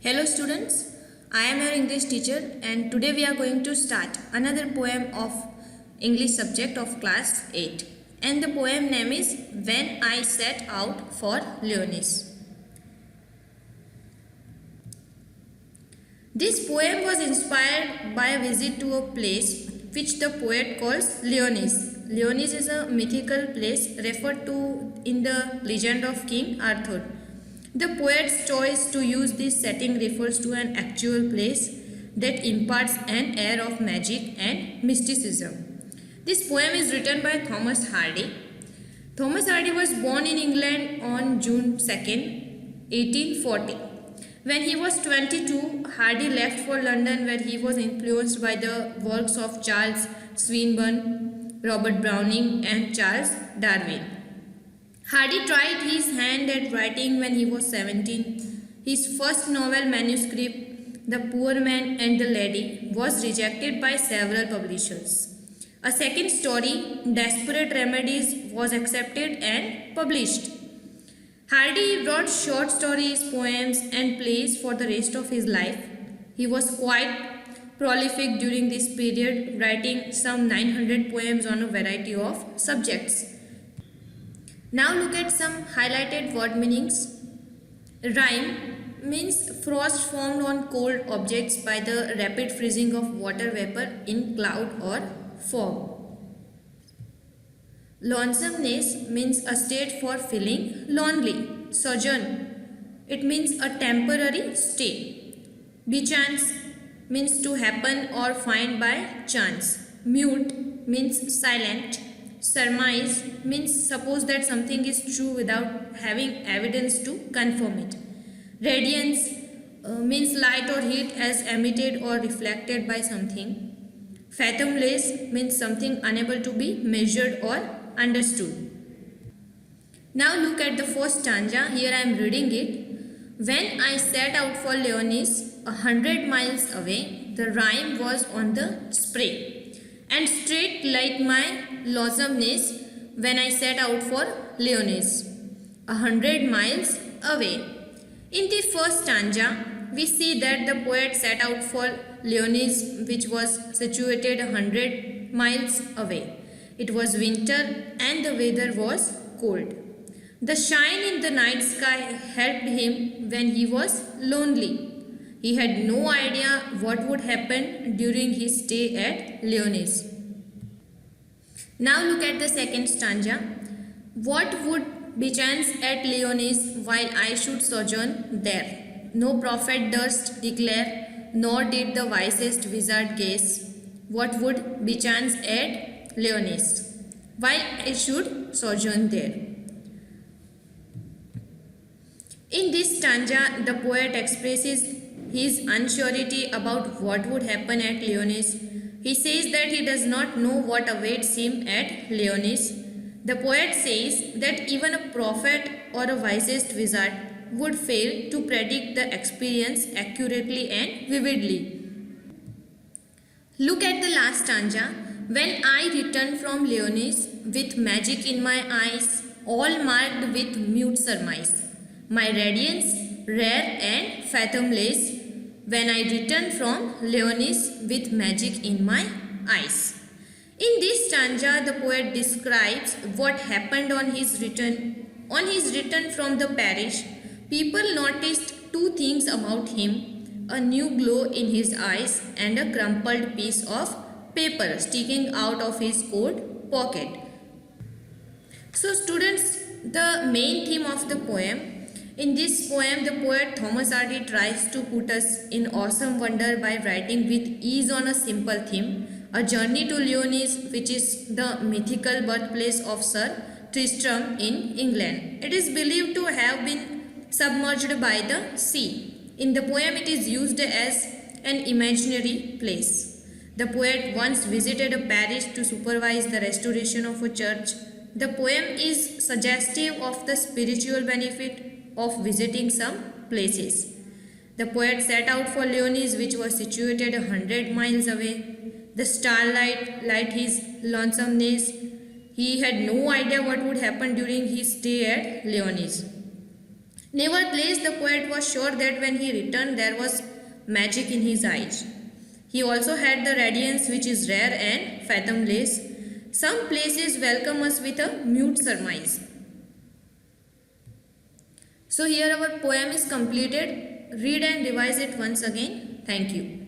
Hello students, I am your English teacher and today we are going to start another poem of English subject of class 8 and the poem name is When I Set Out for Leonese. This poem was inspired by a visit to a place which the poet calls Leonese. Leonese is a mythical place referred to in the legend of King Arthur. The poet's choice to use this setting refers to an actual place that imparts an air of magic and mysticism. This poem is written by Thomas Hardy. Thomas Hardy was born in England on June 2nd, 1840. When he was 22, Hardy left for London where he was influenced by the works of Charles Swinburne, Robert Browning and Charles Darwin. Hardy tried his hand at writing when he was 17. His first novel manuscript, The Poor Man and the Lady, was rejected by several publishers. A second story, Desperate Remedies, was accepted and published. Hardy wrote short stories, poems and plays for the rest of his life. He was quite prolific during this period, writing some 900 poems on a variety of subjects. Now look at some highlighted word meanings. Rime means frost formed on cold objects by the rapid freezing of water vapor in cloud or fog. Lonesomeness means a state for feeling lonely. Sojourn, it means a temporary stay. Bechance means to happen or find by chance. Mute means silent. Surmise means suppose that something is true without having evidence to confirm it. Radiance means light or heat as emitted or reflected by something. Fathomless means something unable to be measured or understood. Now look at the first stanza. Here I am reading it. When I set out for Leonese, 100 miles away, the rime was on the spray and straight like my lonesomeness when I set out for Leonese, 100 miles away. In the first stanza, we see that the poet set out for Leonese, which was situated 100 miles away. It was winter and the weather was cold. The shine in the night sky helped him when he was lonely. He had no idea what would happen during his stay at Leonese. Now look at the second stanza. What would bechance at Leonese while I should sojourn there? No prophet durst declare, nor did the wisest wizard guess. What would bechance at Leonese while I should sojourn there? In this stanza, the poet expresses his unsurety about what would happen at Leonese. He says that he does not know what awaits him at Leonese. The poet says that even a prophet or a wisest wizard would fail to predict the experience accurately and vividly. Look at the last stanza. When I returned from Leonese with magic in my eyes, all marked with mute surmise, my radiance rare and fathomless, when I returned from Leonese with magic in my eyes. In this stanza, the poet describes what happened on his return. On his return from the parish, people noticed two things about him: a new glow in his eyes and a crumpled piece of paper sticking out of his coat pocket. So students, the main theme of the poem. In this poem, the poet Thomas Hardy tries to put us in awesome wonder by writing with ease on a simple theme, a journey to Leonese, which is the mythical birthplace of Sir Tristram in England. It is believed to have been submerged by the sea. In the poem, it is used as an imaginary place. The poet once visited a parish to supervise the restoration of a church. The poem is suggestive of the spiritual benefit of visiting some places. The poet set out for Leonese, which was situated 100 miles away. The starlight light his lonesomeness. He had no idea what would happen during his stay at Leonese. Nevertheless, the poet was sure that when he returned, there was magic in his eyes. He also had the radiance which is rare and fathomless. Some places welcome us with a mute surmise. So, here our poem is completed. Read and revise it once again. Thank you.